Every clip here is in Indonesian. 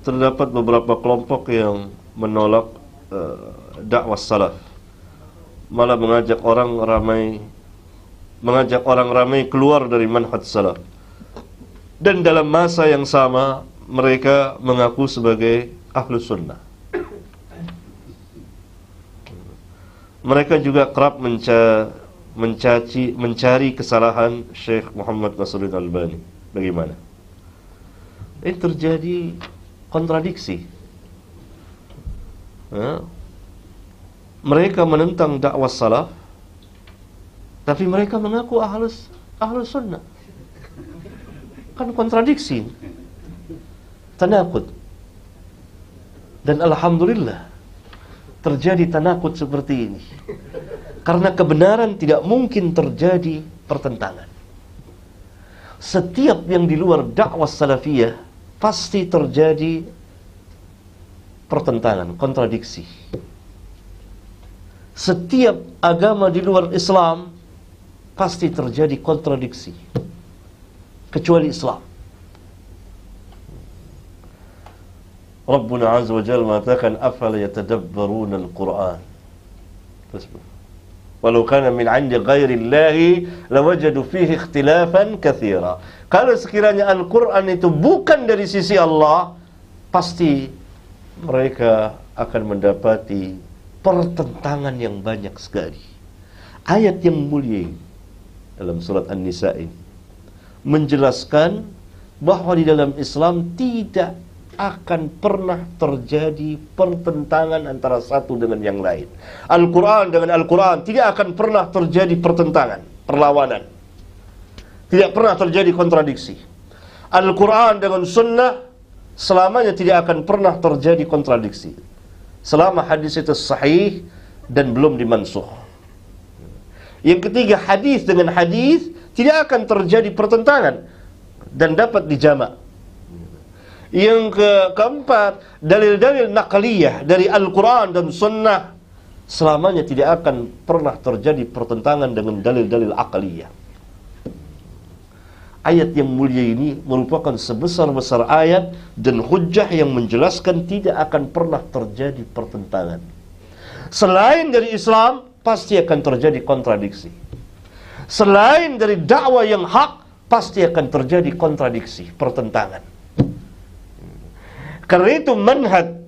terdapat beberapa kelompok yang menolak dakwah salaf, malah mengajak orang ramai keluar dari manhaj salaf. Dan dalam masa yang sama mereka mengaku sebagai ahlus sunnah. Mereka juga kerap mencari kesalahan Syekh Muhammad Nasiruddin Albani. Bagaimana? Ini terjadi kontradiksi. Mereka menentang dakwah salaf, tapi mereka mengaku ahlus sunnah. Kan kontradiksi, tanakut. Dan alhamdulillah terjadi tanakut seperti ini, karena kebenaran tidak mungkin terjadi pertentangan. Setiap yang di luar dakwah salafiyah pasti terjadi pertentangan, kontradiksi. Setiap agama di luar Islam pasti terjadi kontradiksi, kecuali Islam. Rabbuna Azza wa Jalla mengatakan, afala yatadabbaruna al-Qur'an. Walau kana min 'indi ghairillahi lawajadu fihi ikhtilafan katsira. Kalau sekiranya Al-Qur'an itu bukan dari sisi Allah, pasti mereka akan mendapati pertentangan yang banyak sekali. Ayat yang mulia dalam surat An-Nisa ini menjelaskan bahwa di dalam Islam tidak akan pernah terjadi pertentangan antara satu dengan yang lain. Al-Quran dengan Al-Quran tidak akan pernah terjadi pertentangan, perlawanan. Tidak pernah terjadi kontradiksi. Al-Quran dengan Sunnah selamanya tidak akan pernah terjadi kontradiksi, selama hadis itu sahih dan belum dimansuh. Yang ketiga, hadis dengan hadis tidak akan terjadi pertentangan dan dapat dijamak. Yang keempat, dalil-dalil naqliyah dari Al-Quran dan Sunnah selamanya tidak akan pernah terjadi pertentangan dengan dalil-dalil aqliyah. Ayat yang mulia ini merupakan sebesar-besar ayat dan hujjah yang menjelaskan tidak akan pernah terjadi pertentangan. Selain dari Islam, pasti akan terjadi kontradiksi. Selain dari dakwah yang hak, pasti akan terjadi kontradiksi, pertentangan. Karena itu manhaj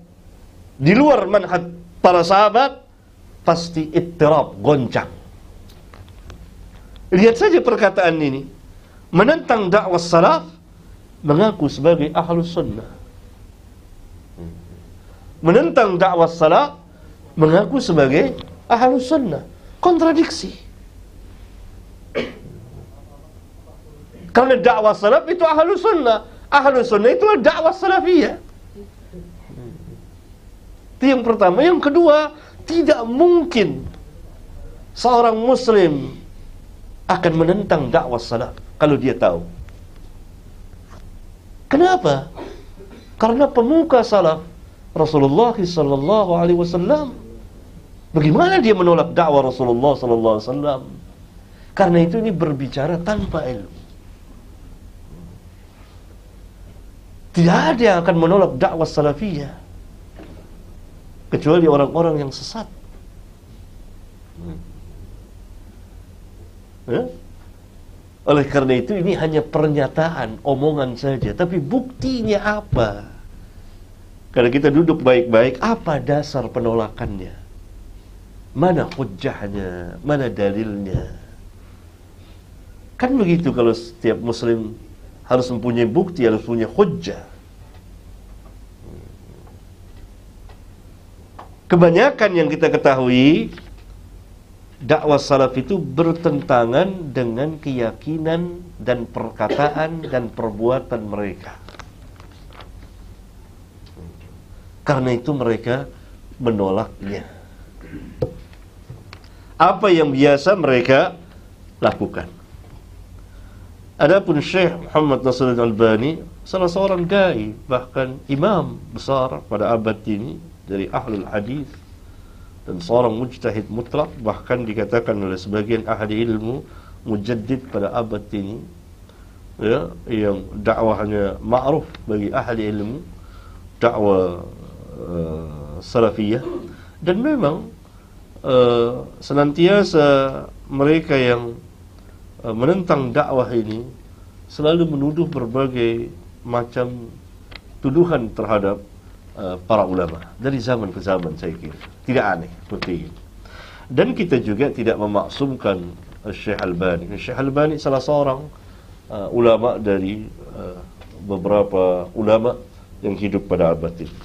di luar manhaj para sahabat pasti ittirab, goncang. Lihat saja perkataan ini. Menentang dakwah salaf, mengaku sebagai ahlus sunnah. Menentang dakwah salaf, mengaku sebagai ahlus sunnah. Kontradiksi. Karena dakwah salaf itu ahlus sunnah. Ahlus sunnah itu dakwah salafiyah. Itu yang pertama. Yang kedua, tidak mungkin seorang muslim akan menentang dakwah salaf kalau dia tahu. Kenapa? Karena pemuka salaf Rasulullah sallallahu alaihi wasallam. Bagaimana dia menolak dakwah Rasulullah sallallahu alaihi wasallam? Karena itu ini berbicara tanpa ilmu. Tidak ada yang akan menolak dakwah salafiyah kecuali orang-orang yang sesat. Oleh karena itu ini hanya pernyataan, omongan saja. Tapi buktinya apa? Kalau kita duduk baik-baik, apa dasar penolakannya? Mana hujjahnya? Mana dalilnya? Kan begitu kalau setiap muslim harus mempunyai bukti, harus punya hujjah. Kebanyakan yang kita ketahui, dakwah salaf itu bertentangan dengan keyakinan dan perkataan dan perbuatan mereka. Karena itu mereka menolaknya. Apa yang biasa mereka lakukan. Adapun Syekh Muhammad Nasiruddin Albani, salah seorang dai, bahkan imam besar pada abad ini dari ahlul hadis dan seorang mujtahid mutlak, bahkan dikatakan oleh sebagian ahli ilmu mujaddid pada abad ini, ya, yang dakwahnya ma'ruf bagi ahli ilmu. dakwah salafiyah, dan memang senantiasa mereka yang menentang dakwah ini selalu menuduh berbagai macam tuduhan terhadap para ulama dari zaman ke zaman. Saya kira tidak aneh seperti ini. Dan kita juga tidak memaksumkan Syekh Albani. Syekh Albani salah seorang ulama dari beberapa ulama yang hidup pada abad ini.